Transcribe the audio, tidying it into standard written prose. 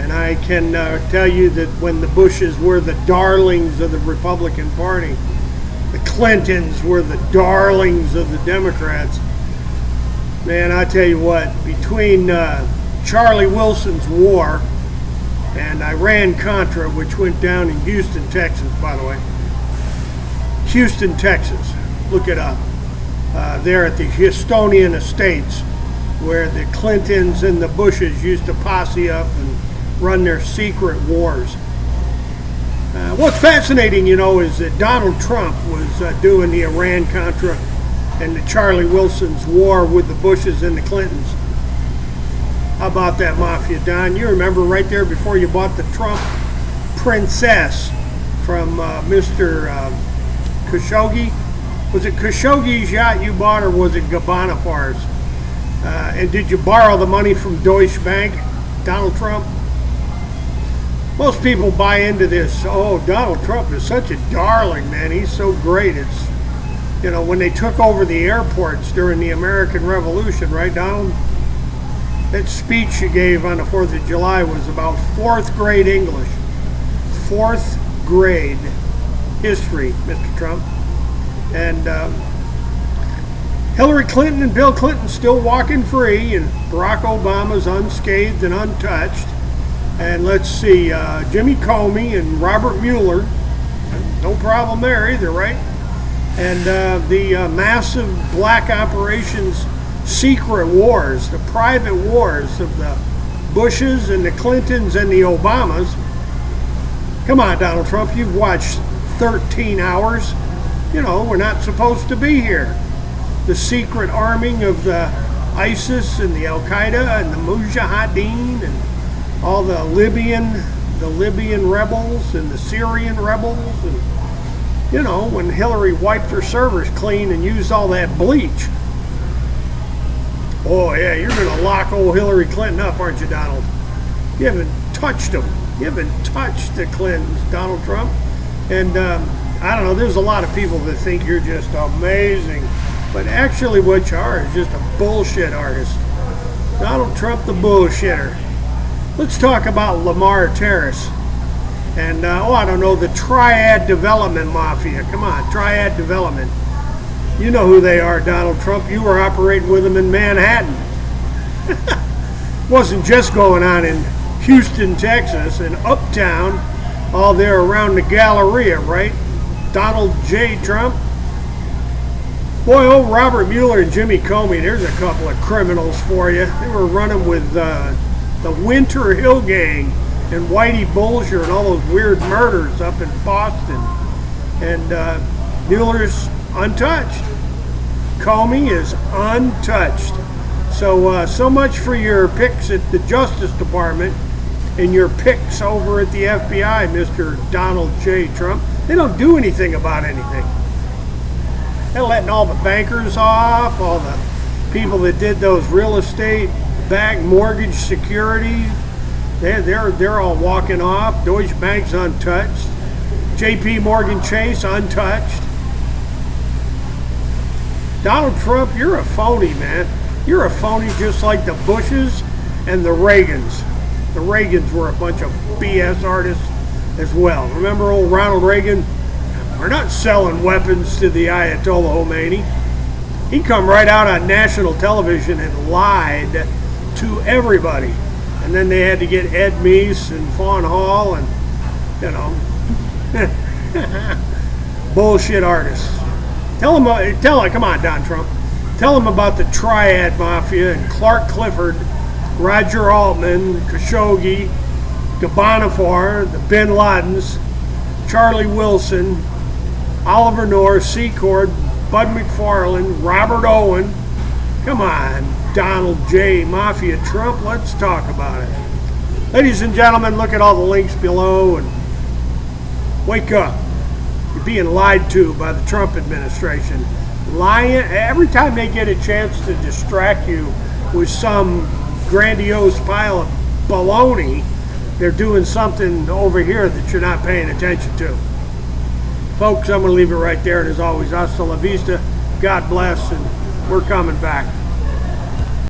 And I can tell you that when the Bushes were the darlings of the Republican Party, the Clintons were the darlings of the Democrats. Man, I tell you what, between Charlie Wilson's war and Iran-Contra, which went down in Houston, Texas, by the way. Houston, Texas. Look it up. There at the Houstonian Estates, where the Clintons and the Bushes used to posse up and run their secret wars. What's fascinating, you know, is that Donald Trump was doing the Iran-Contra and the Charlie Wilson's war with the Bushes and the Clintons. How about that, Mafia Don? You remember right there before you bought the Trump Princess from Mr. Khashoggi? Was it Khashoggi's yacht you bought, or was it Ghebanafar's? And did you borrow the money from Deutsche Bank, Donald Trump? Most people buy into this. Oh, Donald Trump is such a darling, man. He's so great. It's, you know, when they took over the airports during the American Revolution, right, Donald? That speech you gave on the 4th of July was about 4th grade English. 4th grade history, Mr. Trump. And Hillary Clinton and Bill Clinton still walking free, and Barack Obama's unscathed and untouched. And let's see, Jimmy Comey and Robert Mueller, no problem there either, right? And the massive black operations, secret wars, the private wars of the Bushes and the Clintons and the Obamas. Come on, Donald Trump, you've watched 13 hours. You know, we're not supposed to be here. The secret arming of the ISIS and the Al-Qaeda and the Mujahideen and all the Libyan rebels and the Syrian rebels. And, you know, when Hillary wiped her servers clean and used all that bleach. Oh, yeah, you're going to lock old Hillary Clinton up, aren't you, Donald? You haven't touched them. You haven't touched the Clintons, Donald Trump. And I don't know, there's a lot of people that think you're just amazing. But actually what you are is just a bullshit artist. Donald Trump, the bullshitter. Let's talk about Lamar Terrace. And, I don't know, the Triad Development Mafia. Come on, Triad Development. You know who they are, Donald Trump. You were operating with them in Manhattan. Wasn't just going on in Houston, Texas, and Uptown, all there around the Galleria, right? Donald J. Trump. Boy, old Robert Mueller and Jimmy Comey, there's a couple of criminals for you. They were running with the Winter Hill Gang and Whitey Bulger and all those weird murders up in Boston. And Mueller's untouched. Comey is untouched. So much for your picks at the Justice Department and your picks over at the FBI, Mr. Donald J. Trump. They don't do anything about anything. They're letting all the bankers off, all the people that did those real estate backed mortgage security. They're all walking off. Deutsche Bank's untouched. JP Morgan Chase untouched. Donald Trump, you're a phony, man. You're a phony just like the Bushes and the Reagans. The Reagans were a bunch of BS artists as well. Remember old Ronald Reagan? We're not selling weapons to the Ayatollah Khomeini. He come right out on national television and lied to everybody. And then they had to get Ed Meese and Fawn Hall and, you know, bullshit artists. Tell him, come on, Don Trump. Tell him about the Triad Mafia and Clark Clifford, Roger Altman, Khashoggi, Ghebanafor, the Bin Ladens, Charlie Wilson, Oliver North, Secord, Bud McFarlane, Robert Owen. Come on, Donald J. Mafia Trump, let's talk about it. Ladies and gentlemen, look at all the links below and wake up. You're being lied to by the Trump administration. Lying every time they get a chance to distract you with some grandiose pile of baloney. They're doing something over here that you're not paying attention to. Folks, I'm going to leave it right there. And as always, hasta la vista. God bless, and we're coming back.